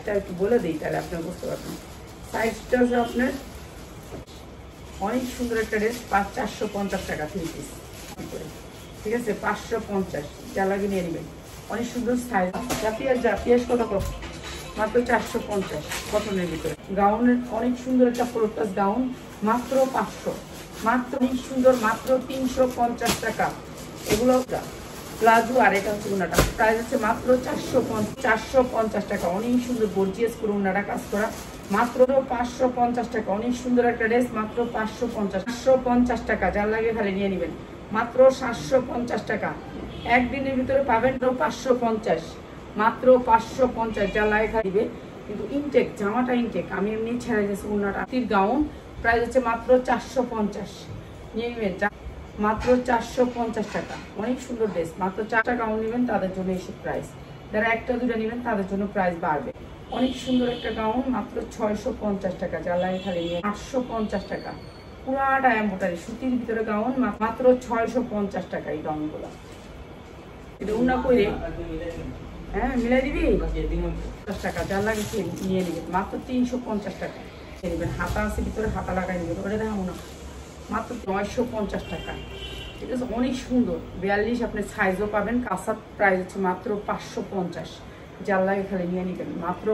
এটা একটু বলে দিই তাহলে আপনারা বুঝতে পারবেন। সাইজটা হচ্ছে আপনার অনেক সুন্দর একটা ড্রেস, 450 টাকা 3 পিস করে, ঠিক আছে? 550, যা লাগে নিয়ে নেবেন। অনেক সুন্দর সাইজ। পিয়াজ কত করে? মাত্র 450 কটনের ভিতরে। গাউনের অনেক সুন্দর একটা ফ্লোর গাউন, মাত্র 500, মাত্র অনেক সুন্দর, মাত্র 350 টাকা। এগুলো প্লাজো, আর এটা হচ্ছে উনাটা, প্রাইস হচ্ছে মাত্র 450 টাকা। অনেক সুন্দর গর্জিয়াস করে উনাটা কাজ করা, মাত্র 550 টাকা। অনেক সুন্দর একটা ড্রেস, মাত্র 550 টাকা। যার লাগে খালি নিয়ে নেবেন, মাত্র 750 টাকা। একদিনের ভিতরে পাবেন 550, মাত্র 550। যার লাগে খালি দিবে। কিন্তু ইনটেক, জামাটা ইনটেক, আমি এমনি ছেড়ে গেছি। উনাটা গাউন, প্রাইস হচ্ছে মাত্র 450, নিয়ে নেবেন মাত্র 450 টাকা। অনেক সুন্দর ড্রেস, মাত্র 4টা গাউন নেবেন তাদের জন্য এসব প্রাইস। যারা একটা দুটা নেবেন তাদের জন্য প্রাইস বাড়বে। অনেক সুন্দর একটা গাউন, মাত্র 650 টাকা। যার লাগে খালি নিয়ে 850 টাকা। পুরাটা এমব্রয়ডারি সুতির ভিতরে গাউন, মাত্র 650 টাকা। এই গাউনগুলো এটা উন্না করে, হ্যাঁ মিলাই দিবি 50 টাকা। যার লাগে নিয়ে নেবেন, মাত্র 350 টাকা নেবেন। হাতা আছে ভিতরে, হাতা লাগাই নেবেন। ওটা দেখাবো না, মাত্র 950 টাকা, ঠিক আছে? অনেক সুন্দর 42, আপনি সাইজও পাবেন। কাঁচার প্রাইস হচ্ছে মাত্র 550। যার লাগে খালি নিয়ে নেবেন, মাত্র